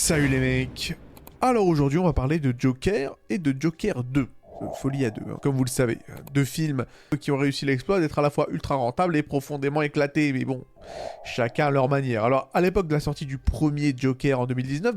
Salut les mecs. Alors aujourd'hui on va parler de Joker et de Joker 2. Folie à deux, hein. Comme vous le savez. Deux films qui ont réussi l'exploit d'être à la fois ultra rentables et profondément éclatés. Mais bon, chacun à leur manière. Alors à l'époque de la sortie du premier Joker en 2019,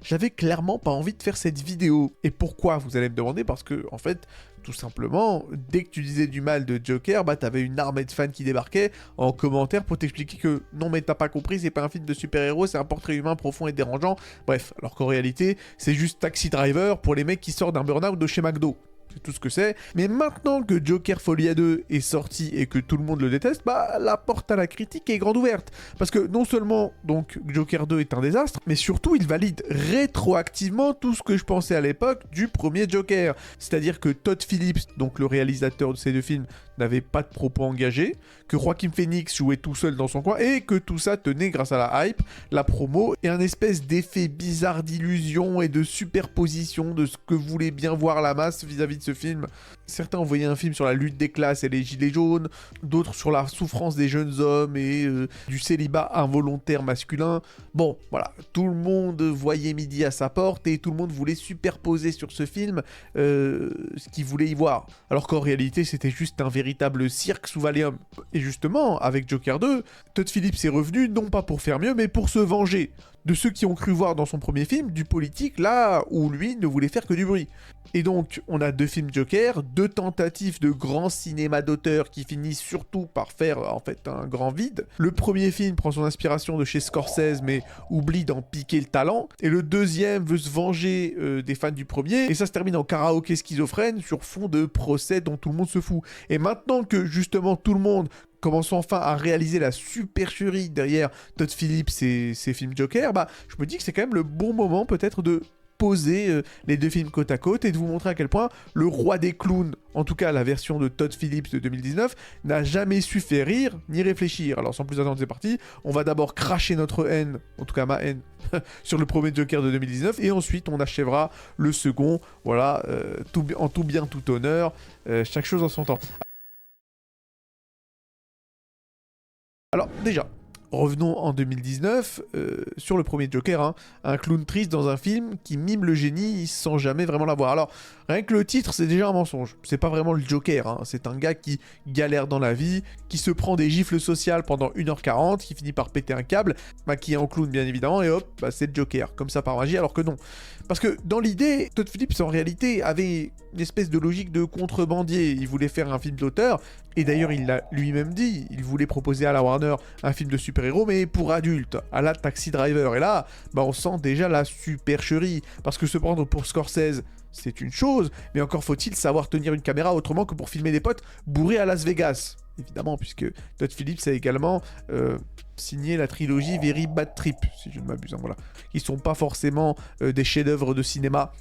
j'avais clairement pas envie de faire cette vidéo. Et pourquoi, vous allez me demander? Parce que en fait, tout simplement, dès que tu disais du mal de Joker, t'avais une armée de fans qui débarquait en commentaire pour t'expliquer que non mais t'as pas compris, c'est pas un film de super-héros, c'est un portrait humain profond et dérangeant. Bref, alors qu'en réalité, c'est juste Taxi Driver pour les mecs qui sortent d'un burn-out de chez McDo. C'est tout ce que c'est. Mais maintenant que Joker Folie à 2 est sorti et que tout le monde le déteste, la porte à la critique est grande ouverte. Parce que non seulement donc Joker 2 est un désastre, mais surtout il valide rétroactivement tout ce que je pensais à l'époque du premier Joker. C'est-à-dire que Todd Phillips, donc le réalisateur de ces deux films, n'avait pas de propos engagés, que Joaquin Phoenix jouait tout seul dans son coin, et que tout ça tenait grâce à la hype, la promo, et un espèce d'effet bizarre d'illusion et de superposition de ce que voulait bien voir la masse vis-à-vis de ce film. Certains ont envoyé un film sur la lutte des classes et les gilets jaunes, d'autres sur la souffrance des jeunes hommes et du célibat involontaire masculin. Bon, voilà, tout le monde voyait midi à sa porte et tout le monde voulait superposer sur ce film ce qu'il voulait y voir. Alors qu'en réalité, c'était juste un véritable cirque sous Valium. Et justement, avec Joker 2, Todd Phillips est revenu non pas pour faire mieux, mais pour se venger de ceux qui ont cru voir dans son premier film du politique là où lui ne voulait faire que du bruit. Et donc, on a deux films Joker, deux tentatives de grand cinéma d'auteur qui finissent surtout par faire en fait un grand vide. Le premier film prend son inspiration de chez Scorsese mais oublie d'en piquer le talent. Et le deuxième veut se venger des fans du premier. Et ça se termine en karaoké schizophrène sur fond de procès dont tout le monde se fout. Et maintenant que justement tout le monde commence enfin à réaliser la supercherie derrière Todd Phillips et ses films Joker, je me dis que c'est quand même le bon moment peut-être de poser les deux films côte à côte et de vous montrer à quel point le roi des clowns, en tout cas la version de Todd Phillips de 2019, n'a jamais su faire rire ni réfléchir. Alors sans plus attendre, c'est parti. On va d'abord cracher notre haine, en tout cas ma haine, sur le premier Joker de 2019 et ensuite on achèvera le second, voilà, en tout bien, tout honneur, chaque chose en son temps. Alors déjà, revenons en 2019, sur le premier Joker, un clown triste dans un film qui mime le génie sans jamais vraiment l'avoir. Alors, rien que le titre, c'est déjà un mensonge. C'est pas vraiment le Joker, c'est un gars qui galère dans la vie, qui se prend des gifles sociales pendant 1h40, qui finit par péter un câble, maquillé en clown bien évidemment, et hop, c'est le Joker, comme ça par magie, alors que non. Parce que dans l'idée, Todd Phillips en réalité avait une espèce de logique de contrebandier. Il voulait faire un film d'auteur, et d'ailleurs il l'a lui-même dit, il voulait proposer à la Warner un film de super-héros, mais pour adultes, à la Taxi Driver. Et là, on sent déjà la supercherie, parce que se prendre pour Scorsese, c'est une chose, mais encore faut-il savoir tenir une caméra autrement que pour filmer des potes bourrés à Las Vegas. Évidemment, puisque Todd Phillips a également signé la trilogie Very Bad Trip, si je ne m'abuse, voilà. Qui sont pas forcément des chefs-d'œuvre de cinéma.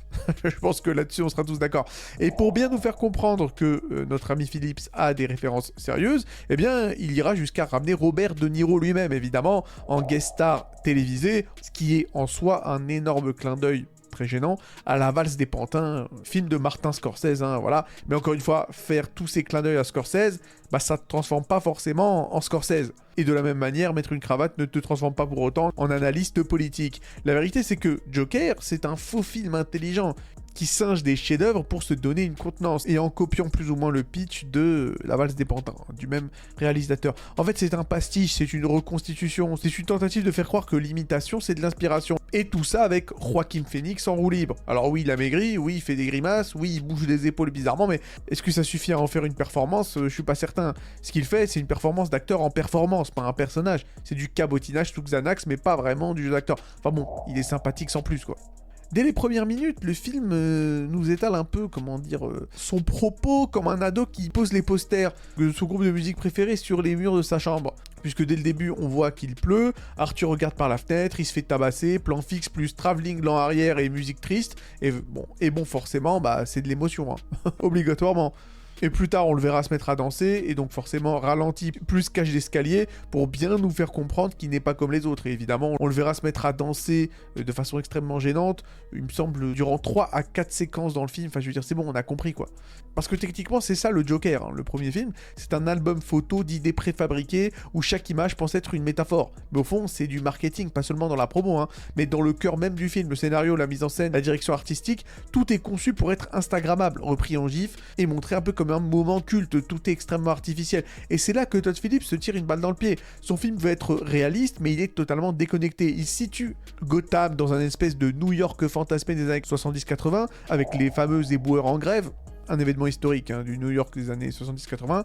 Je pense que là-dessus, on sera tous d'accord. Et pour bien nous faire comprendre que notre ami Phillips a des références sérieuses, eh bien, il ira jusqu'à ramener Robert De Niro lui-même, évidemment, en guest star télévisé, ce qui est en soi un énorme clin d'œil très gênant, à La Valse des Pantins, film de Martin Scorsese, voilà. Mais encore une fois, faire tous ces clins d'œil à Scorsese, ça te transforme pas forcément en Scorsese. Et de la même manière, mettre une cravate ne te transforme pas pour autant en analyste politique. La vérité, c'est que Joker, c'est un faux film intelligent qui singe des chefs-d'œuvre pour se donner une contenance, et en copiant plus ou moins le pitch de La Valse des Pantins, du même réalisateur. En fait, c'est un pastiche, c'est une reconstitution, c'est une tentative de faire croire que l'imitation, c'est de l'inspiration. Et tout ça avec Joaquin Phoenix en roue libre. Alors oui, il a maigri, oui, il fait des grimaces, oui, il bouge les épaules bizarrement, mais est-ce que ça suffit à en faire une performance? Je suis pas certain. Ce qu'il fait, c'est une performance d'acteur en performance, pas un personnage. C'est du cabotinage sous Xanax, mais pas vraiment du jeu d'acteur. Enfin bon, il est sympathique sans plus, quoi. Dès les premières minutes, le film nous étale un peu, son propos comme un ado qui pose les posters de son groupe de musique préféré sur les murs de sa chambre. Puisque dès le début, on voit qu'il pleut, Arthur regarde par la fenêtre, il se fait tabasser, plan fixe plus travelling lent arrière et musique triste, et bon forcément, c'est de l'émotion, obligatoirement. Et plus tard, on le verra se mettre à danser, et donc forcément ralenti, plus cage d'escalier, pour bien nous faire comprendre qu'il n'est pas comme les autres. Et évidemment, on le verra se mettre à danser de façon extrêmement gênante, il me semble, durant 3 à 4 séquences dans le film. Enfin, je veux dire, c'est bon, on a compris, quoi. Parce que techniquement, c'est ça le Joker, hein. Le premier film, c'est un album photo d'idées préfabriquées, où chaque image pense être une métaphore. Mais au fond, c'est du marketing, pas seulement dans la promo, hein, mais dans le cœur même du film, le scénario, la mise en scène, la direction artistique, tout est conçu pour être instagrammable, repris en gif, et montré un peu comme un moment culte, tout est extrêmement artificiel. Et c'est là que Todd Phillips se tire une balle dans le pied. Son film veut être réaliste, mais il est totalement déconnecté. Il situe Gotham dans un espèce de New York fantasmé des années 70-80, avec les fameux éboueurs en grève, un événement historique du New York des années 70-80,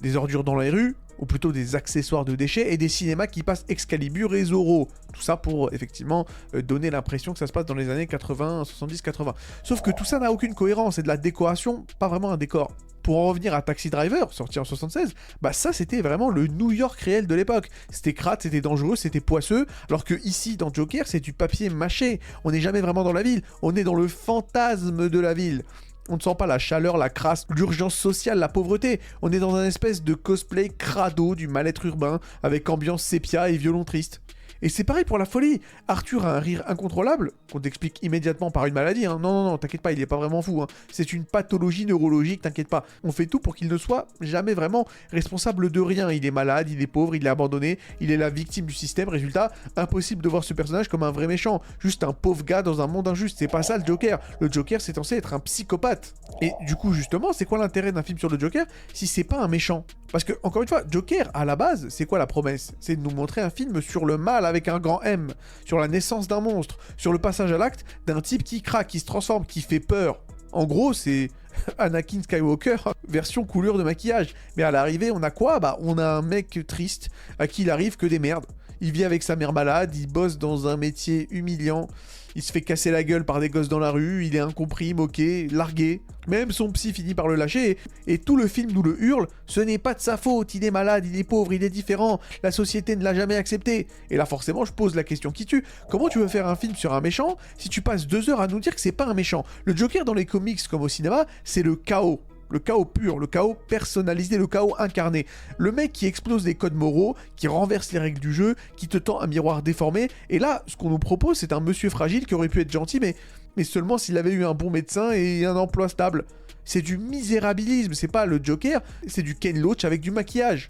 des ordures dans les rues, ou plutôt des accessoires de déchets, et des cinémas qui passent Excalibur et Zorro. Tout ça pour, effectivement, donner l'impression que ça se passe dans les années 80, 70-80. Sauf que tout ça n'a aucune cohérence, c'est de la décoration, pas vraiment un décor. Pour en revenir à Taxi Driver, sorti en 76, bah ça c'était vraiment le New York réel de l'époque. C'était crade, c'était dangereux, c'était poisseux, alors que ici, dans Joker, c'est du papier mâché. On n'est jamais vraiment dans la ville, on est dans le fantasme de la ville. On ne sent pas la chaleur, la crasse, l'urgence sociale, la pauvreté. On est dans un espèce de cosplay crado du mal-être urbain, avec ambiance sépia et violon triste. Et c'est pareil pour la folie. Arthur a un rire incontrôlable, qu'on t'explique immédiatement par une maladie. Hein. Non, non, non, t'inquiète pas, il est pas vraiment fou. Hein. C'est une pathologie neurologique, t'inquiète pas. On fait tout pour qu'il ne soit jamais vraiment responsable de rien. Il est malade, il est pauvre, il est abandonné, il est la victime du système. Résultat, impossible de voir ce personnage comme un vrai méchant. Juste un pauvre gars dans un monde injuste. C'est pas ça le Joker. Le Joker, c'est censé être un psychopathe. Et du coup, justement, c'est quoi l'intérêt d'un film sur le Joker si c'est pas un méchant? Parce que, encore une fois, Joker, à la base, c'est quoi la promesse? C'est de nous montrer un film sur le mal avec un grand M, sur la naissance d'un monstre, sur le passage à l'acte d'un type qui craque, qui se transforme, qui fait peur. En gros, c'est Anakin Skywalker, version couleur de maquillage. Mais à l'arrivée, on a quoi? Bah, on a un mec triste, à qui il arrive que des merdes. Il vit avec sa mère malade, il bosse dans un métier humiliant, il se fait casser la gueule par des gosses dans la rue, il est incompris, moqué, largué. Même son psy finit par le lâcher, et tout le film nous le hurle, ce n'est pas de sa faute, il est malade, il est pauvre, il est différent, la société ne l'a jamais accepté. Et là forcément je pose la question qui tue, comment tu veux faire un film sur un méchant si tu passes 2 heures à nous dire que c'est pas un méchant? Le Joker dans les comics comme au cinéma, c'est le chaos. Le chaos pur, le chaos personnalisé, le chaos incarné. Le mec qui explose les codes moraux, qui renverse les règles du jeu, qui te tend un miroir déformé. Et là, ce qu'on nous propose, c'est un monsieur fragile qui aurait pu être gentil, mais seulement s'il avait eu un bon médecin et un emploi stable. C'est du misérabilisme, c'est pas le Joker, c'est du Ken Loach avec du maquillage.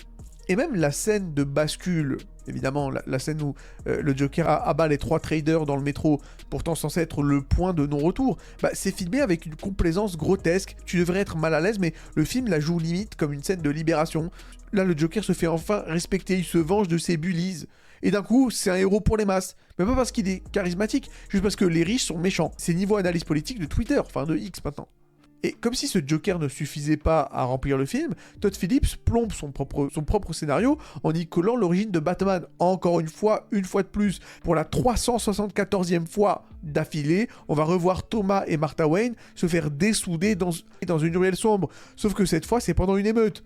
Et même la scène de bascule, évidemment, la scène où le Joker abat les 3 traders dans le métro, pourtant censé être le point de non-retour, bah, c'est filmé avec une complaisance grotesque. Tu devrais être mal à l'aise, mais le film la joue limite comme une scène de libération. Là, le Joker se fait enfin respecter, il se venge de ses bullies. Et d'un coup, c'est un héros pour les masses. Mais pas parce qu'il est charismatique, juste parce que les riches sont méchants. C'est niveau analyse politique de Twitter, enfin de X maintenant. Et comme si ce Joker ne suffisait pas à remplir le film, Todd Phillips plombe son propre scénario en y collant l'origine de Batman. Encore une fois de plus, pour la 374e fois d'affilée, on va revoir Thomas et Martha Wayne se faire dessouder dans une ruelle sombre. Sauf que cette fois, c'est pendant une émeute.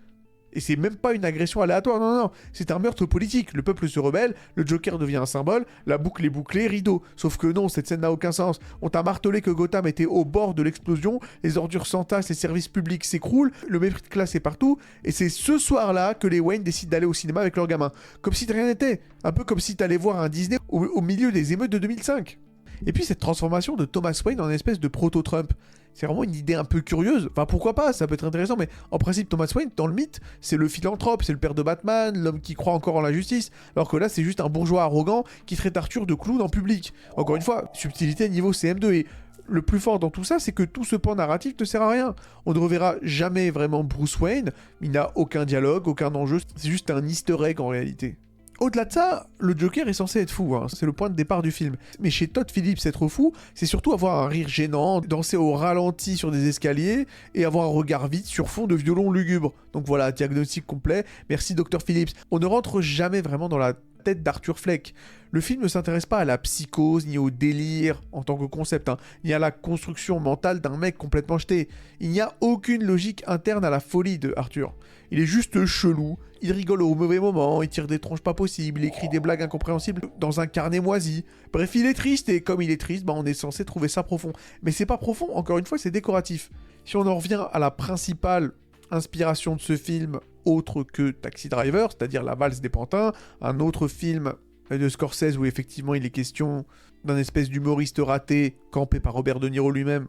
Et c'est même pas une agression aléatoire, non, non, non. C'est un meurtre politique. Le peuple se rebelle, le Joker devient un symbole, la boucle est bouclée, rideau. Sauf que non, cette scène n'a aucun sens. On t'a martelé que Gotham était au bord de l'explosion, les ordures s'entassent, les services publics s'écroulent, le mépris de classe est partout, et c'est ce soir-là que les Wayne décident d'aller au cinéma avec leurs gamins. Comme si de rien n'était. Un peu comme si t'allais voir un Disney au milieu des émeutes de 2005. Et puis cette transformation de Thomas Wayne en espèce de proto-Trump. C'est vraiment une idée un peu curieuse. Enfin, pourquoi pas, ça peut être intéressant, mais en principe, Thomas Wayne, dans le mythe, c'est le philanthrope, c'est le père de Batman, l'homme qui croit encore en la justice, alors que là, c'est juste un bourgeois arrogant qui traite Arthur de clown en public. Encore une fois, subtilité niveau CM2, et le plus fort dans tout ça, c'est que tout ce pan narratif ne sert à rien. On ne reverra jamais vraiment Bruce Wayne, il n'a aucun dialogue, aucun enjeu, c'est juste un easter egg en réalité. Au-delà de ça, le Joker est censé être fou, hein. C'est le point de départ du film. Mais chez Todd Phillips, être fou, c'est surtout avoir un rire gênant, danser au ralenti sur des escaliers, et avoir un regard vide sur fond de violon lugubre. Donc voilà, diagnostic complet, merci Dr Phillips. On ne rentre jamais vraiment dans la tête d'Arthur Fleck. Le film ne s'intéresse pas à la psychose, ni au délire en tant que concept, hein, ni à la construction mentale d'un mec complètement jeté. Il n'y a aucune logique interne à la folie de Arthur. Il est juste chelou, il rigole au mauvais moment, il tire des tronches pas possibles, il écrit des blagues incompréhensibles dans un carnet moisi. Bref, il est triste, et comme il est triste, bah on est censé trouver ça profond. Mais c'est pas profond, encore une fois, c'est décoratif. Si on en revient à la principale inspiration de ce film autre que Taxi Driver, c'est-à-dire La valse des pantins, un autre film de Scorsese où effectivement il est question d'un espèce d'humoriste raté, campé par Robert De Niro lui-même,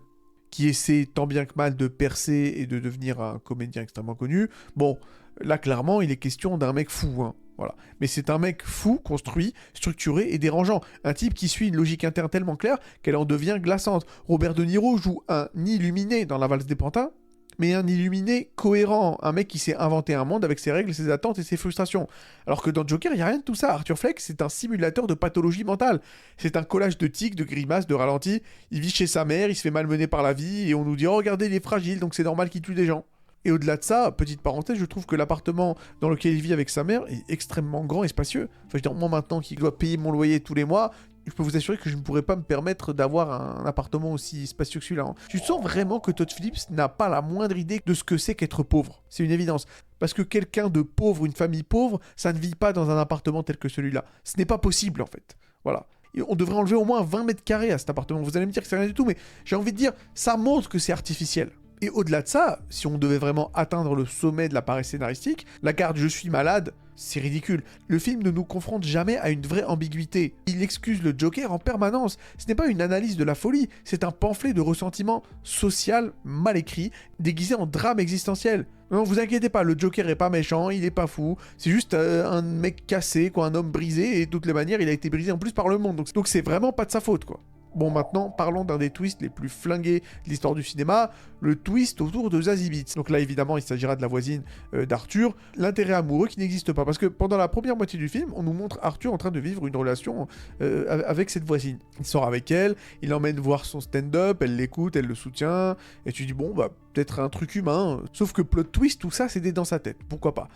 qui essaie tant bien que mal de percer et de devenir un comédien extrêmement connu. Bon, là clairement il est question d'un mec fou, hein. Voilà. Mais c'est un mec fou, construit, structuré et dérangeant. Un type qui suit une logique interne tellement claire qu'elle en devient glaçante. Robert De Niro joue un illuminé dans La valse des pantins, mais un illuminé cohérent, un mec qui s'est inventé un monde avec ses règles, ses attentes et ses frustrations. Alors que dans Joker, il n'y a rien de tout ça. Arthur Fleck, c'est un simulateur de pathologie mentale. C'est un collage de tics, de grimaces, de ralentis. Il vit chez sa mère, il se fait malmener par la vie, et on nous dit « Oh, regardez, il est fragile, donc c'est normal qu'il tue des gens ». Et au-delà de ça, petite parenthèse, je trouve que l'appartement dans lequel il vit avec sa mère est extrêmement grand et spacieux. Enfin, je veux dire, moi maintenant qui dois payer mon loyer tous les mois, je peux vous assurer que je ne pourrais pas me permettre d'avoir un appartement aussi spacieux que celui-là, hein. Tu sens vraiment que Todd Phillips n'a pas la moindre idée de ce que c'est qu'être pauvre. C'est une évidence. Parce que quelqu'un de pauvre, une famille pauvre, ça ne vit pas dans un appartement tel que celui-là. Ce n'est pas possible, en fait. Voilà. Et on devrait enlever au moins 20 mètres carrés à cet appartement. Vous allez me dire que c'est rien du tout, mais j'ai envie de dire, ça montre que c'est artificiel. Et au-delà de ça, si on devait vraiment atteindre le sommet de la paresse scénaristique, la carte « Je suis malade », c'est ridicule. Le film ne nous confronte jamais à une vraie ambiguïté. Il excuse le Joker en permanence. Ce n'est pas une analyse de la folie, c'est un pamphlet de ressentiment social mal écrit, déguisé en drame existentiel. Non, vous inquiétez pas, le Joker est pas méchant, il est pas fou, c'est juste un mec cassé, quoi, un homme brisé, et de toutes les manières, il a été brisé en plus par le monde. Donc c'est vraiment pas de sa faute, quoi. Bon, maintenant, parlons d'un des twists les plus flingués de l'histoire du cinéma, le twist autour de Zazie Beetz. Donc là, évidemment, il s'agira de la voisine d'Arthur, l'intérêt amoureux qui n'existe pas. Parce que pendant la première moitié du film, on nous montre Arthur en train de vivre une relation avec cette voisine. Il sort avec elle, il l'emmène voir son stand-up, elle l'écoute, elle le soutient, et tu dis, bon, bah, peut-être un truc humain. Sauf que plot twist, tout ça, c'est dans sa tête. Pourquoi pas?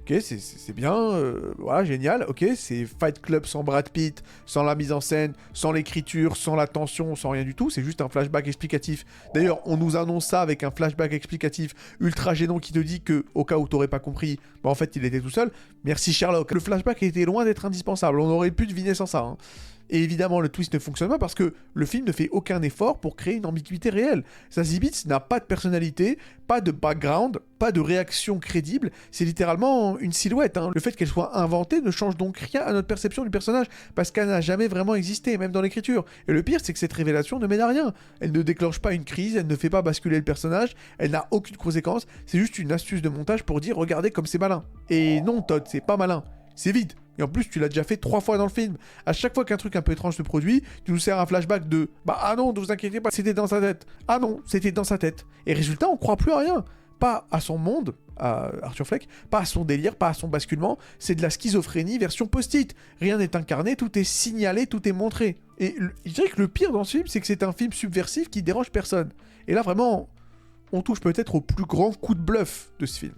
Ok, c'est bien, voilà, génial, ok, c'est Fight Club sans Brad Pitt, sans la mise en scène, sans l'écriture, sans la tension, sans rien du tout, c'est juste un flashback explicatif. D'ailleurs, on nous annonce ça avec un flashback explicatif ultra gênant qui te dit que, au cas où t'aurais pas compris, bah en fait il était tout seul, merci Sherlock. Le flashback était loin d'être indispensable, on aurait pu deviner sans ça, hein. Et évidemment, le twist ne fonctionne pas parce que le film ne fait aucun effort pour créer une ambiguïté réelle. Zazie Beetz n'a pas de personnalité, pas de background, pas de réaction crédible. C'est littéralement une silhouette, hein. Le fait qu'elle soit inventée ne change donc rien à notre perception du personnage parce qu'elle n'a jamais vraiment existé, même dans l'écriture. Et le pire, c'est que cette révélation ne mène à rien. Elle ne déclenche pas une crise, elle ne fait pas basculer le personnage, elle n'a aucune conséquence. C'est juste une astuce de montage pour dire « Regardez comme c'est malin ». Et non, Todd, c'est pas malin. C'est vide. Et en plus, tu l'as déjà fait 3 fois dans le film. À chaque fois qu'un truc un peu étrange se produit, tu nous sers un flashback de « Bah ah non, ne vous inquiétez pas, c'était dans sa tête. » Ah non, c'était dans sa tête. Et résultat, on croit plus à rien. Pas à son monde, à Arthur Fleck, pas à son délire, pas à son basculement. C'est de la schizophrénie version post-it. Rien n'est incarné, tout est signalé, tout est montré. Et je dirais que le pire dans ce film, c'est que c'est un film subversif qui dérange personne. Et là, vraiment, on touche peut-être au plus grand coup de bluff de ce film.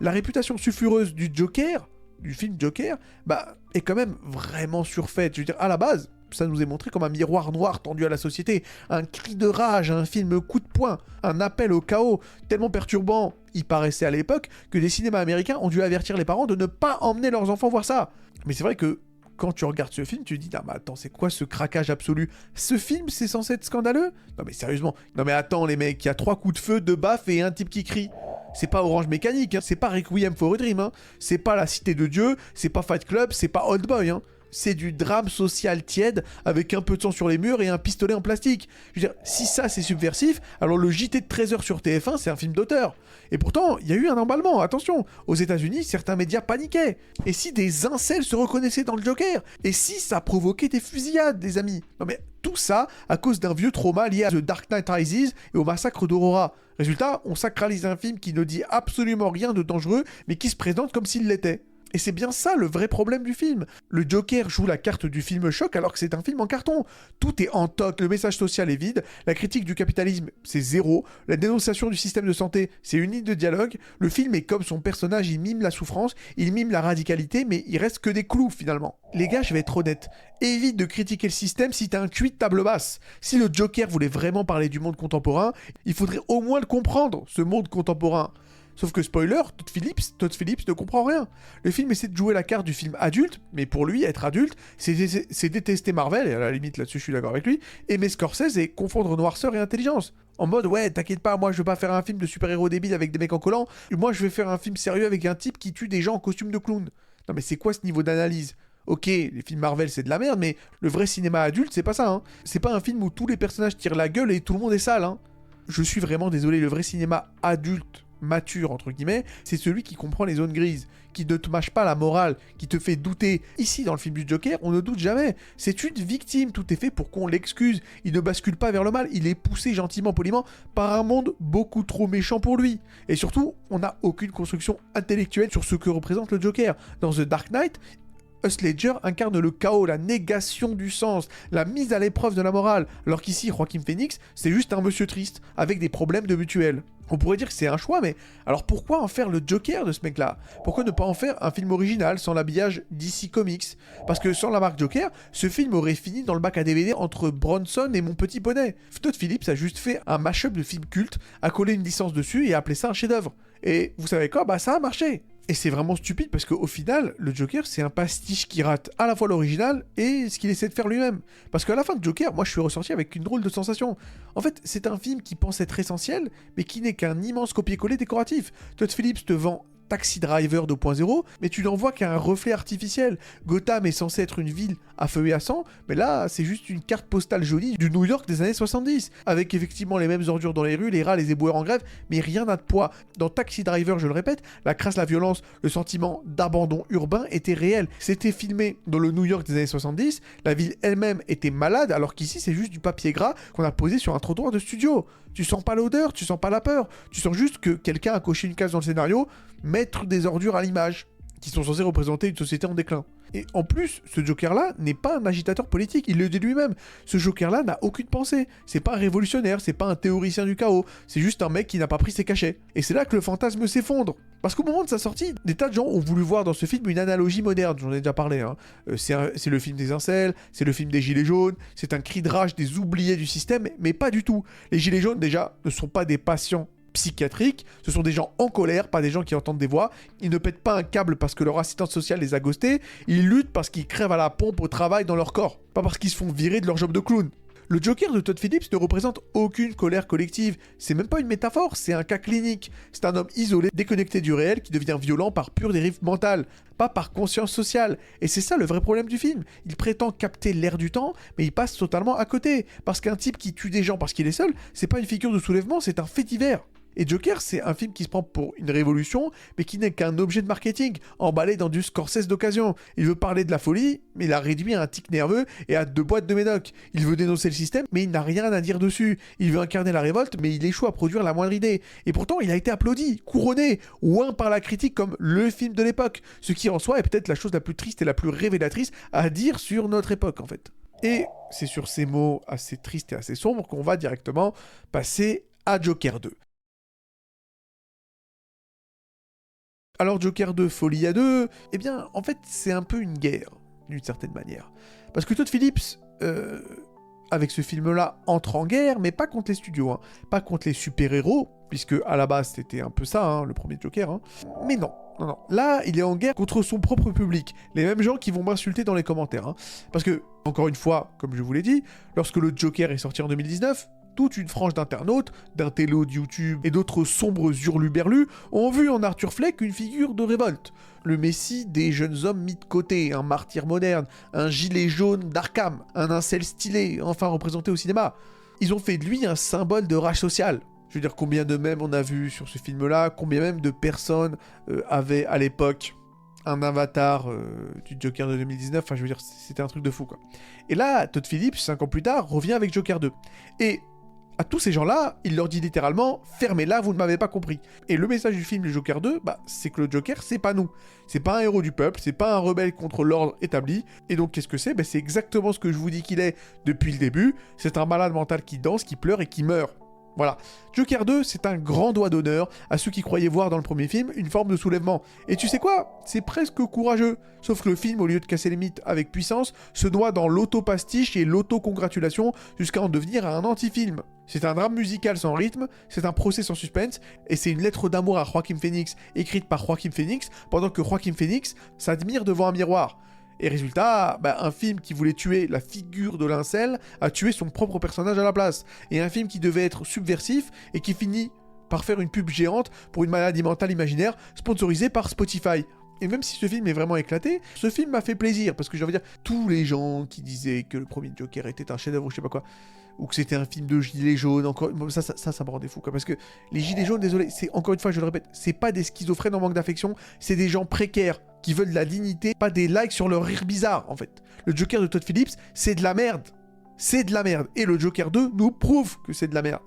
La réputation sulfureuse du Joker, du film Joker, bah, est quand même vraiment surfaite. Je veux dire, à la base, ça nous est montré comme un miroir noir tendu à la société, un cri de rage, un film coup de poing, un appel au chaos, tellement perturbant, il paraissait à l'époque, que des cinémas américains ont dû avertir les parents de ne pas emmener leurs enfants voir ça. Mais c'est vrai que quand tu regardes ce film, tu te dis « Ah mais attends, c'est quoi ce craquage absolu? Ce film, c'est censé être scandaleux? Non mais sérieusement, non mais attends les mecs, il y a 3 coups de feu, 2 baffes et un type qui crie. C'est pas Orange Mécanique, hein. C'est pas Requiem for a Dream, hein. C'est pas La Cité de Dieu, c'est pas Fight Club, c'est pas Old Boy, hein. C'est du drame social tiède avec un peu de sang sur les murs et un pistolet en plastique. Je veux dire, si ça c'est subversif, alors le JT de 13h sur TF1 c'est un film d'auteur. Et pourtant, il y a eu un emballement, attention. Aux États-Unis, certains médias paniquaient. Et si des incels se reconnaissaient dans le Joker? Et si ça provoquait des fusillades, des amis? Non mais tout ça à cause d'un vieux trauma lié à The Dark Knight Rises et au massacre d'Aurora. Résultat, on sacralise un film qui ne dit absolument rien de dangereux, mais qui se présente comme s'il l'était. Et c'est bien ça le vrai problème du film. Le Joker joue la carte du film choc alors que c'est un film en carton. Tout est en toc, le message social est vide, la critique du capitalisme c'est zéro, la dénonciation du système de santé c'est une ligne de dialogue, le film est comme son personnage, il mime la souffrance, il mime la radicalité, mais il reste que des clous finalement. Les gars, je vais être honnête, évite de critiquer le système si t'as un QI de table basse. Si le Joker voulait vraiment parler du monde contemporain, il faudrait au moins le comprendre, ce monde contemporain. Sauf que spoiler, Todd Phillips ne comprend rien. Le film essaie de jouer la carte du film adulte, mais pour lui, être adulte, c'est détester Marvel, et à la limite là-dessus je suis d'accord avec lui, aimer Scorsese et confondre noirceur et intelligence. En mode, ouais, t'inquiète pas, moi je veux pas faire un film de super-héros débile avec des mecs en collant, moi je vais faire un film sérieux avec un type qui tue des gens en costume de clown. Non mais c'est quoi ce niveau d'analyse? Ok, les films Marvel c'est de la merde, mais le vrai cinéma adulte c'est pas ça, hein. C'est pas un film où tous les personnages tirent la gueule et tout le monde est sale, hein. Je suis vraiment désolé, le vrai cinéma adulte, mature entre guillemets, c'est celui qui comprend les zones grises, qui ne te mâche pas la morale, qui te fait douter. Ici, dans le film du Joker, on ne doute jamais. C'est une victime, tout est fait pour qu'on l'excuse. Il ne bascule pas vers le mal, il est poussé gentiment, poliment, par un monde beaucoup trop méchant pour lui. Et surtout, on n'a aucune construction intellectuelle sur ce que représente le Joker. Dans The Dark Knight, Heath Ledger incarne le chaos, la négation du sens, la mise à l'épreuve de la morale, alors qu'ici, Joaquin Phoenix, c'est juste un monsieur triste, avec des problèmes de mutuelle. On pourrait dire que c'est un choix, mais alors pourquoi en faire le Joker de ce mec-là? Pourquoi ne pas en faire un film original, sans l'habillage DC Comics? Parce que sans la marque Joker, ce film aurait fini dans le bac à DVD entre Bronson et Mon Petit Poney. Todd Phillips a juste fait un mash-up de film culte, a collé une licence dessus et a appelé ça un chef-d'œuvre. Et vous savez quoi? Bah ça a marché. Et c'est vraiment stupide parce qu'au final, le Joker, c'est un pastiche qui rate à la fois l'original et ce qu'il essaie de faire lui-même. Parce qu'à la fin de Joker, moi je suis ressorti avec une drôle de sensation. En fait, c'est un film qui pense être essentiel, mais qui n'est qu'un immense copier-coller décoratif. Todd Phillips te vend Taxi Driver 2.0, mais tu n'en vois qu'un reflet artificiel. Gotham est censé être une ville à feu et à sang, mais là, c'est juste une carte postale jolie du New York des années 70, avec effectivement les mêmes ordures dans les rues, les rats, les éboueurs en grève, mais rien n'a de poids. Dans Taxi Driver, je le répète, la crasse, la violence, le sentiment d'abandon urbain était réel. C'était filmé dans le New York des années 70, la ville elle-même était malade, alors qu'ici, c'est juste du papier gras qu'on a posé sur un trottoir de studio. Tu sens pas l'odeur, tu sens pas la peur, tu sens juste que quelqu'un a coché une case dans le scénario, mettre des ordures à l'image, qui sont censées représenter une société en déclin. Et en plus, ce Joker-là n'est pas un agitateur politique, il le dit lui-même. Ce Joker-là n'a aucune pensée. C'est pas un révolutionnaire, c'est pas un théoricien du chaos, c'est juste un mec qui n'a pas pris ses cachets. Et c'est là que le fantasme s'effondre. Parce qu'au moment de sa sortie, des tas de gens ont voulu voir dans ce film une analogie moderne, j'en ai déjà parlé. Hein. C'est le film des incels, c'est le film des gilets jaunes, c'est un cri de rage des oubliés du système, mais pas du tout. Les gilets jaunes, déjà, ne sont pas des patients psychiatriques, ce sont des gens en colère, pas des gens qui entendent des voix. Ils ne pètent pas un câble parce que leur assistante sociale les a ghostés, ils luttent parce qu'ils crèvent à la pompe au travail dans leur corps, pas parce qu'ils se font virer de leur job de clown. Le Joker de Todd Phillips ne représente aucune colère collective, c'est même pas une métaphore, c'est un cas clinique. C'est un homme isolé, déconnecté du réel, qui devient violent par pure dérive mentale, pas par conscience sociale. Et c'est ça le vrai problème du film. Il prétend capter l'air du temps, mais il passe totalement à côté. Parce qu'un type qui tue des gens parce qu'il est seul, c'est pas une figure de soulèvement, c'est un fait divers. Et Joker, c'est un film qui se prend pour une révolution, mais qui n'est qu'un objet de marketing, emballé dans du Scorsese d'occasion. Il veut parler de la folie, mais il a réduit à un tic nerveux et à 2 boîtes de médoc. Il veut dénoncer le système, mais il n'a rien à dire dessus. Il veut incarner la révolte, mais il échoue à produire la moindre idée. Et pourtant, il a été applaudi, couronné, oint par la critique comme le film de l'époque. Ce qui en soi est peut-être la chose la plus triste et la plus révélatrice à dire sur notre époque, en fait. Et c'est sur ces mots assez tristes et assez sombres qu'on va directement passer à Joker 2. Alors Joker 2, Folie à 2, eh bien, en fait, c'est un peu une guerre, d'une certaine manière. Parce que Todd Phillips, avec ce film-là, entre en guerre, mais pas contre les studios, hein. Pas contre les super-héros, puisque à la base, c'était un peu ça, hein, le premier Joker. Hein. Mais non. Là, il est en guerre contre son propre public. Les mêmes gens qui vont m'insulter dans les commentaires. Hein. Parce que, encore une fois, comme je vous l'ai dit, lorsque le Joker est sorti en 2019, toute une frange d'internautes, d'intellos de YouTube et d'autres sombres hurluberlus ont vu en Arthur Fleck une figure de révolte. Le messie des jeunes hommes mis de côté, un martyr moderne, un gilet jaune d'Arkham, un incel stylé, enfin représenté au cinéma. Ils ont fait de lui un symbole de rage sociale. Je veux dire, combien de mèmes on a vu sur ce film-là, combien même de personnes avaient à l'époque un avatar du Joker de 2019, enfin je veux dire, c'était un truc de fou quoi. Et là, Todd Phillips, 5 ans plus tard, revient avec Joker 2. Et à tous ces gens-là, il leur dit littéralement « Fermez-la, vous ne m'avez pas compris ». Et le message du film du Joker 2, c'est que le Joker, c'est pas nous. C'est pas un héros du peuple, c'est pas un rebelle contre l'ordre établi. Et donc, qu'est-ce que c'est ? C'est exactement ce que je vous dis qu'il est depuis le début. C'est un malade mental qui danse, qui pleure et qui meurt. Voilà. Joker 2, c'est un grand doigt d'honneur à ceux qui croyaient voir dans le premier film une forme de soulèvement. Et tu sais quoi ? C'est presque courageux. Sauf que le film, au lieu de casser les mythes avec puissance, se noie dans l'auto-pastiche et l'auto-congratulation jusqu'à en devenir un anti-film. C'est un drame musical sans rythme, c'est un procès sans suspense, et c'est une lettre d'amour à Joaquin Phoenix, écrite par Joaquin Phoenix, pendant que Joaquin Phoenix s'admire devant un miroir. Et résultat, un film qui voulait tuer la figure de l'incel a tué son propre personnage à la place. Et un film qui devait être subversif et qui finit par faire une pub géante pour une maladie mentale imaginaire sponsorisée par Spotify. Et même si ce film est vraiment éclaté, ce film m'a fait plaisir, parce que j'ai envie de dire, tous les gens qui disaient que le premier Joker était un chef-d'œuvre ou je sais pas quoi, ou que c'était un film de gilets jaunes, encore, ça me rendait fou, quoi, parce que les gilets jaunes, désolé, c'est, encore une fois, je le répète, c'est pas des schizophrènes en manque d'affection, c'est des gens précaires, qui veulent de la dignité, pas des likes sur leur rire bizarre, en fait. Le Joker de Todd Phillips, c'est de la merde. C'est de la merde. Et le Joker 2 nous prouve que c'est de la merde.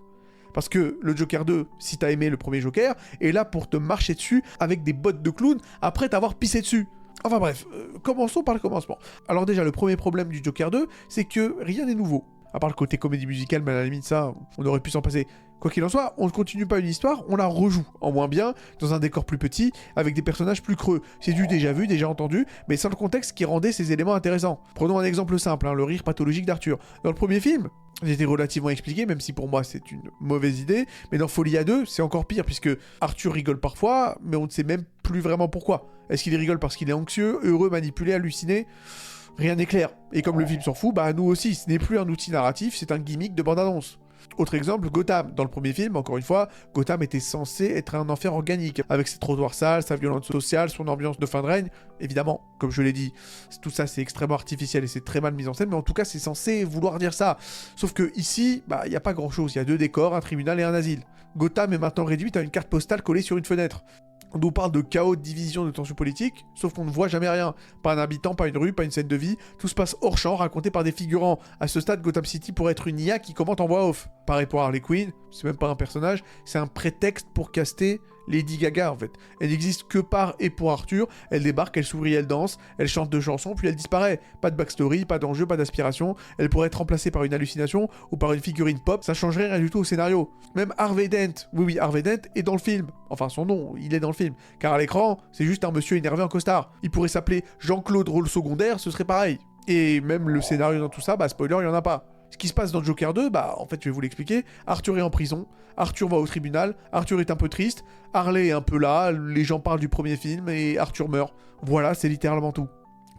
Parce que le Joker 2, si t'as aimé le premier Joker, est là pour te marcher dessus avec des bottes de clown après t'avoir pissé dessus. Enfin bref, commençons par le commencement. Alors déjà, le premier problème du Joker 2, c'est que rien n'est nouveau. À part le côté comédie musicale, mais à la limite ça, on aurait pu s'en passer. Quoi qu'il en soit, on ne continue pas une histoire, on la rejoue, en moins bien, dans un décor plus petit, avec des personnages plus creux. C'est du déjà vu, déjà entendu, mais sans le contexte qui rendait ces éléments intéressants. Prenons un exemple simple, le rire pathologique d'Arthur. Dans le premier film, c'était relativement expliqué, même si pour moi c'est une mauvaise idée, mais dans Folie à deux, c'est encore pire, puisque Arthur rigole parfois, mais on ne sait même plus vraiment pourquoi. Est-ce qu'il rigole parce qu'il est anxieux, heureux, manipulé, halluciné ? Rien n'est clair. Et comme le film s'en fout, nous aussi, ce n'est plus un outil narratif, c'est un gimmick de bande-annonce. Autre exemple, Gotham. Dans le premier film, encore une fois, Gotham était censé être un enfer organique, avec ses trottoirs sales, sa violence sociale, son ambiance de fin de règne. Évidemment, comme je l'ai dit, tout ça c'est extrêmement artificiel et c'est très mal mis en scène, mais en tout cas c'est censé vouloir dire ça. Sauf que ici, il n'y a pas grand-chose, il y a 2 décors, un tribunal et un asile. Gotham est maintenant réduite à une carte postale collée sur une fenêtre. On nous parle de chaos, de division, de tension politique, sauf qu'on ne voit jamais rien. Pas un habitant, pas une rue, pas une scène de vie, tout se passe hors champ, raconté par des figurants. À ce stade, Gotham City pourrait être une IA qui commente en voix off. Pareil pour Harley Quinn, c'est même pas un personnage, c'est un prétexte pour caster Lady Gaga en fait. Elle n'existe que par et pour Arthur, elle débarque, elle sourit, elle danse, elle chante 2 chansons, puis elle disparaît. Pas de backstory, pas d'enjeu, pas d'aspiration, elle pourrait être remplacée par une hallucination ou par une figurine pop, ça changerait rien du tout au scénario. Même Harvey Dent, oui Harvey Dent est dans le film, enfin son nom, il est dans le film, car à l'écran, c'est juste un monsieur énervé en costard. Il pourrait s'appeler Jean-Claude rôle secondaire, ce serait pareil. Et même le scénario dans tout ça, spoiler, il y en a pas. Ce qui se passe dans Joker 2, en fait, je vais vous l'expliquer. Arthur est en prison, Arthur va au tribunal, Arthur est un peu triste, Harley est un peu là, les gens parlent du premier film et Arthur meurt. Voilà, c'est littéralement tout.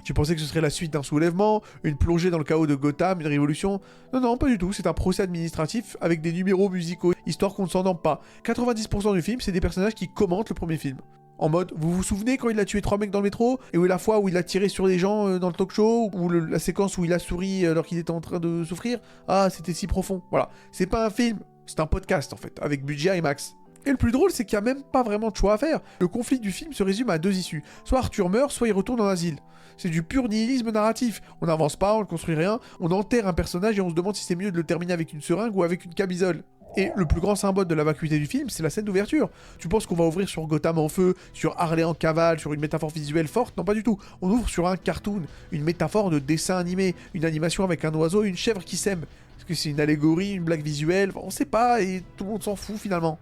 Tu pensais que ce serait la suite d'un soulèvement, une plongée dans le chaos de Gotham, une révolution ? Non, pas du tout, c'est un procès administratif avec des numéros musicaux, histoire qu'on ne s'endorme pas. 90% du film, c'est des personnages qui commentent le premier film. En mode, vous vous souvenez quand il a tué 3 mecs dans le métro? Et où la fois où il a tiré sur des gens dans le talk show? Ou la séquence où il a souri alors qu'il était en train de souffrir? Ah, c'était si profond. Voilà. C'est pas un film, c'est un podcast en fait, avec budget IMAX. Et le plus drôle, c'est qu'il n'y a même pas vraiment de choix à faire. Le conflit du film se résume à 2 issues. Soit Arthur meurt, soit il retourne en asile. C'est du pur nihilisme narratif. On n'avance pas, on ne construit rien, on enterre un personnage et on se demande si c'est mieux de le terminer avec une seringue ou avec une camisole. Et le plus grand symbole de la vacuité du film, c'est la scène d'ouverture. Tu penses qu'on va ouvrir sur Gotham en feu, sur Harley en cavale, sur une métaphore visuelle forte? Non, pas du tout. On ouvre sur un cartoon, une métaphore de dessin animé, une animation avec un oiseau et une chèvre qui s'aiment. Est-ce que c'est une allégorie, une blague visuelle? On sait pas, et tout le monde s'en fout finalement.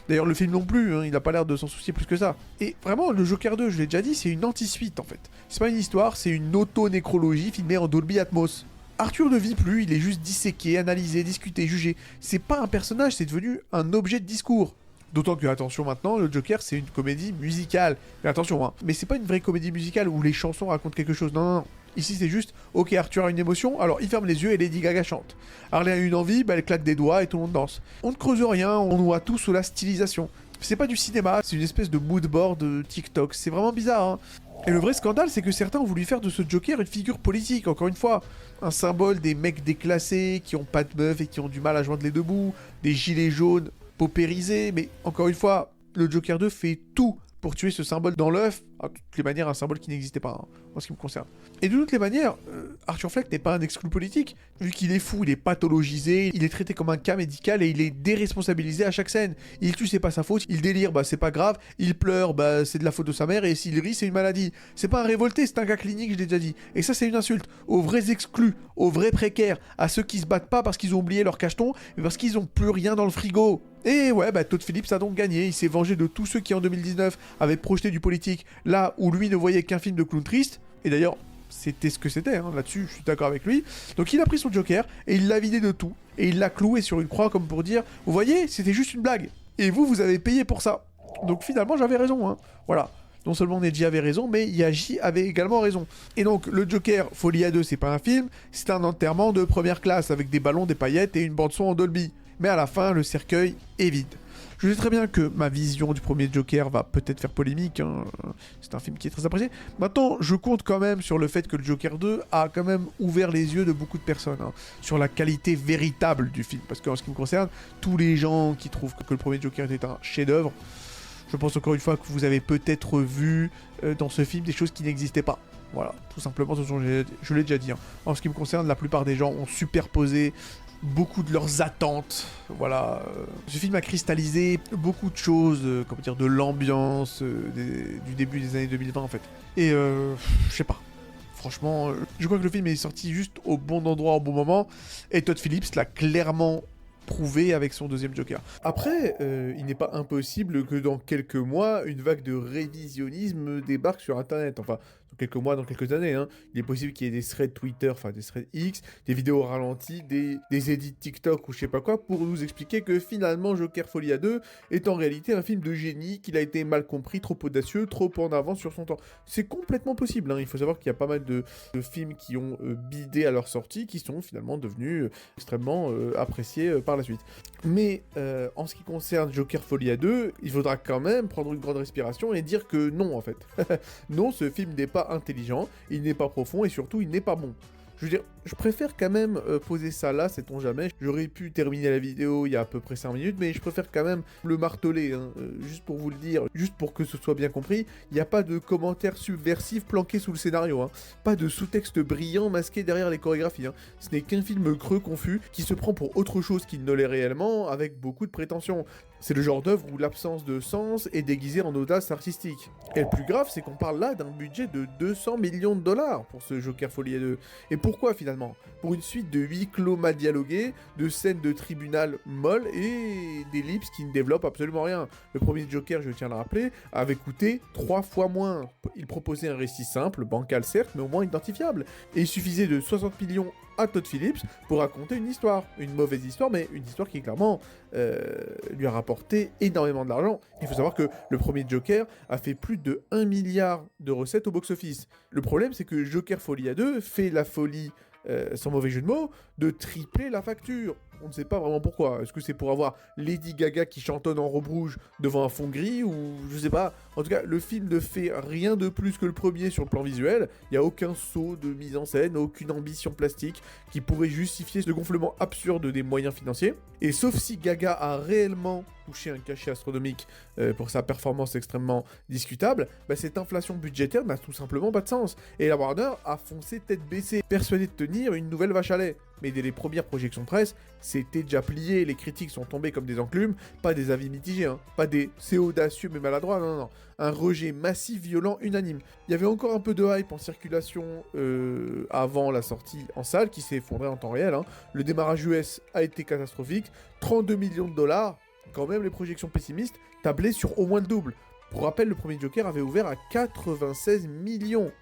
D'ailleurs, le film non plus, il a pas l'air de s'en soucier plus que ça. Et vraiment, le Joker 2, je l'ai déjà dit, c'est une anti-suite en fait. C'est pas une histoire, c'est une auto-nécrologie filmée en Dolby Atmos. Arthur ne vit plus, il est juste disséqué, analysé, discuté, jugé. C'est pas un personnage, c'est devenu un objet de discours. D'autant que, attention maintenant, le Joker c'est une comédie musicale. Mais attention, mais c'est pas une vraie comédie musicale où les chansons racontent quelque chose, non. Ici c'est juste, ok, Arthur a une émotion, alors il ferme les yeux et Lady Gaga chante. Harley a une envie, elle claque des doigts et tout le monde danse. On ne creuse rien, on noie tout sous la stylisation. C'est pas du cinéma, c'est une espèce de mood board TikTok, c'est vraiment bizarre, Et le vrai scandale, c'est que certains ont voulu faire de ce Joker une figure politique, encore une fois. Un symbole des mecs déclassés, qui ont pas de meuf et qui ont du mal à joindre les deux bouts, des gilets jaunes paupérisés, mais encore une fois, le Joker 2 fait tout pour tuer ce symbole dans l'œuf, de toutes les manières un symbole qui n'existait pas, en ce qui me concerne. Et de toutes les manières, Arthur Fleck n'est pas un exclu politique, vu qu'il est fou, il est pathologisé, il est traité comme un cas médical et il est déresponsabilisé à chaque scène. Il tue, c'est pas sa faute, il délire, c'est pas grave, il pleure, c'est de la faute de sa mère, et s'il rit, c'est une maladie. C'est pas un révolté, c'est un cas clinique, je l'ai déjà dit. Et ça, c'est une insulte aux vrais exclus, aux vrais précaires, à ceux qui se battent pas parce qu'ils ont oublié leur cacheton, mais parce qu'ils ont plus rien dans le frigo. Et ouais, Todd Phillips a donc gagné, il s'est vengé de tous ceux qui en 2019 avaient projeté du politique là où lui ne voyait qu'un film de clown triste, et d'ailleurs c'était ce que c'était, là-dessus je suis d'accord avec lui. Donc il a pris son Joker et il l'a vidé de tout, et il l'a cloué sur une croix comme pour dire, vous voyez, c'était juste une blague, et vous avez payé pour ça. Donc finalement j'avais raison, voilà. non seulement Neji avait raison, mais Yaji avait également raison. Et donc, le Joker Folie à deux, c'est pas un film, c'est un enterrement de première classe, avec des ballons, des paillettes et une bande-son en Dolby. Mais à la fin, le cercueil est vide. Je sais très bien que ma vision du premier Joker va peut-être faire polémique, hein. C'est un film qui est très apprécié. Maintenant, je compte quand même sur le fait que le Joker 2 a quand même ouvert les yeux de beaucoup de personnes, hein, sur la qualité véritable du film. Parce qu'en ce qui me concerne, tous les gens qui trouvent que le premier Joker était un chef-d'œuvre, je pense encore une fois que vous avez peut-être vu dans ce film des choses qui n'existaient pas. Voilà, tout simplement, je l'ai déjà dit, hein. En ce qui me concerne, la plupart des gens ont superposé beaucoup de leurs attentes. Voilà, ce film a cristallisé beaucoup de choses, comment dire, de l'ambiance du début des années 2020 en fait. Et je sais pas. Franchement, je crois que le film est sorti juste au bon endroit, au bon moment. Et Todd Phillips l'a clairement prouvé avec son deuxième Joker. Après, il n'est pas impossible que dans quelques mois, une vague de révisionnisme débarque sur Internet. Enfin, dans quelques mois, dans quelques années, hein. Il est possible qu'il y ait des threads Twitter, enfin des threads X, des vidéos ralenties, des edits TikTok ou je sais pas quoi, pour nous expliquer que finalement Joker Folie à deux est en réalité un film de génie, qu'il a été mal compris, trop audacieux, trop en avance sur son temps. C'est complètement possible, hein. Il faut savoir qu'il y a pas mal de films qui ont bidé à leur sortie, qui sont finalement devenus extrêmement appréciés par la suite. Mais en ce qui concerne Joker Folie à deux, il faudra quand même prendre une grande respiration et dire que non en fait. Non, ce film n'est pas intelligent, il n'est pas profond et surtout il n'est pas bon. Je veux dire, je préfère quand même poser ça là, sait-on jamais. J'aurais pu terminer la vidéo il y a à peu près 5 minutes, mais je préfère quand même le marteler, hein, juste pour vous le dire, juste pour que ce soit bien compris. Il n'y a pas de commentaires subversifs planqués sous le scénario, hein. Pas de sous-texte brillant masqué derrière les chorégraphies, hein. Ce n'est qu'un film creux, confus, qui se prend pour autre chose qu'il ne l'est réellement, avec beaucoup de prétention. C'est le genre d'œuvre où l'absence de sens est déguisée en audace artistique. Et le plus grave, c'est qu'on parle là d'un budget de 200 millions de dollars pour ce Joker Folie à deux. Et pourquoi finalement? Pour une suite de huis clos mal dialogués, de scènes de tribunal molles et d'ellipses qui ne développent absolument rien. Le premier Joker, je tiens à le rappeler, avait coûté 3 fois moins. Il proposait un récit simple, bancal certes, mais au moins identifiable. Et il suffisait de 60 millions à Todd Phillips pour raconter une histoire. Une mauvaise histoire, mais une histoire qui clairement lui a rapporté énormément de l'argent. Il faut savoir que le premier Joker a fait plus de 1 milliard de recettes au box-office. Le problème, c'est que Joker Folie à deux fait la folie, sans mauvais jeu de mots, de tripler la facture. On ne sait pas vraiment pourquoi. Est-ce que c'est pour avoir Lady Gaga qui chantonne en robe rouge devant un fond gris ou je sais pas. En tout cas, le film ne fait rien de plus que le premier sur le plan visuel. Il n'y a aucun saut de mise en scène, aucune ambition plastique qui pourrait justifier ce gonflement absurde des moyens financiers. Et sauf si Gaga a réellement touché un cachet astronomique pour sa performance extrêmement discutable, bah cette inflation budgétaire n'a tout simplement pas de sens. Et la Warner a foncé tête baissée, persuadé de tenir une nouvelle vache à lait. Mais dès les premières projections presse, c'était déjà plié, les critiques sont tombées comme des enclumes, pas des avis mitigés, hein, pas des c'est audacieux mais maladroit, non, non, non, un rejet massif, violent, unanime. Il y avait encore un peu de hype en circulation avant la sortie en salle, qui s'est effondré en temps réel, hein. Le démarrage US a été catastrophique, 32 millions de dollars, quand même les projections pessimistes tablaient sur au moins le double. Pour rappel, le premier Joker avait ouvert à 96 millions.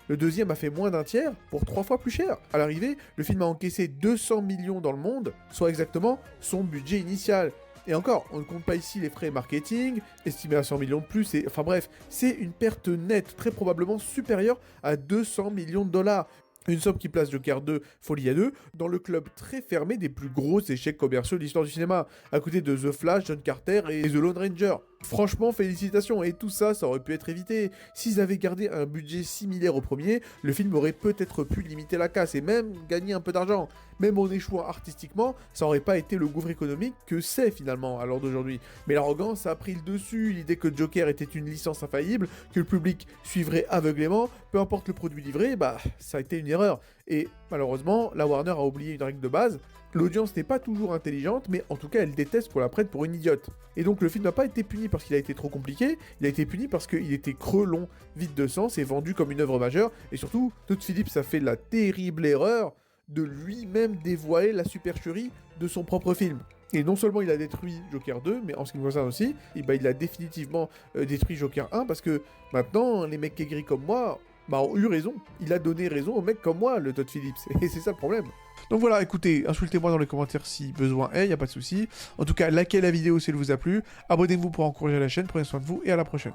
Le deuxième a fait moins d'un tiers pour 3 fois plus cher. À l'arrivée, le film a encaissé 200 millions dans le monde, soit exactement son budget initial. Et encore, on ne compte pas ici les frais marketing, estimés à 100 millions de plus, et enfin bref, c'est une perte nette très probablement supérieure à 200 millions de dollars. Une somme qui place Joker 2, Folie à deux, dans le club très fermé des plus gros échecs commerciaux de l'histoire du cinéma, à côté de The Flash, John Carter et The Lone Ranger. Franchement, félicitations, et tout ça, ça aurait pu être évité. S'ils avaient gardé un budget similaire au premier, le film aurait peut-être pu limiter la casse et même gagner un peu d'argent. Même en échouant artistiquement, ça aurait pas été le gouffre économique que c'est finalement à l'heure d'aujourd'hui. Mais l'arrogance a pris le dessus, l'idée que Joker était une licence infaillible, que le public suivrait aveuglément, peu importe le produit livré, bah ça a été une erreur. Et malheureusement, la Warner a oublié une règle de base. L'audience n'est pas toujours intelligente, mais en tout cas elle déteste qu'on la prenne pour une idiote. Et donc le film n'a pas été puni parce qu'il a été trop compliqué, il a été puni parce qu'il était creux, long, vide de sens et vendu comme une œuvre majeure. Et surtout, Todd Phillips a fait la terrible erreur de lui-même dévoiler la supercherie de son propre film. Et non seulement il a détruit Joker 2, mais en ce qui me concerne aussi, il a définitivement détruit Joker 1 parce que maintenant les mecs aigris comme moi ont eu raison. Il a donné raison aux mecs comme moi, le Todd Phillips. Et c'est ça le problème. Donc voilà, écoutez, insultez-moi dans les commentaires si besoin est, y a pas de souci. En tout cas, likez la vidéo si elle vous a plu. Abonnez-vous pour encourager la chaîne, prenez soin de vous et à la prochaine.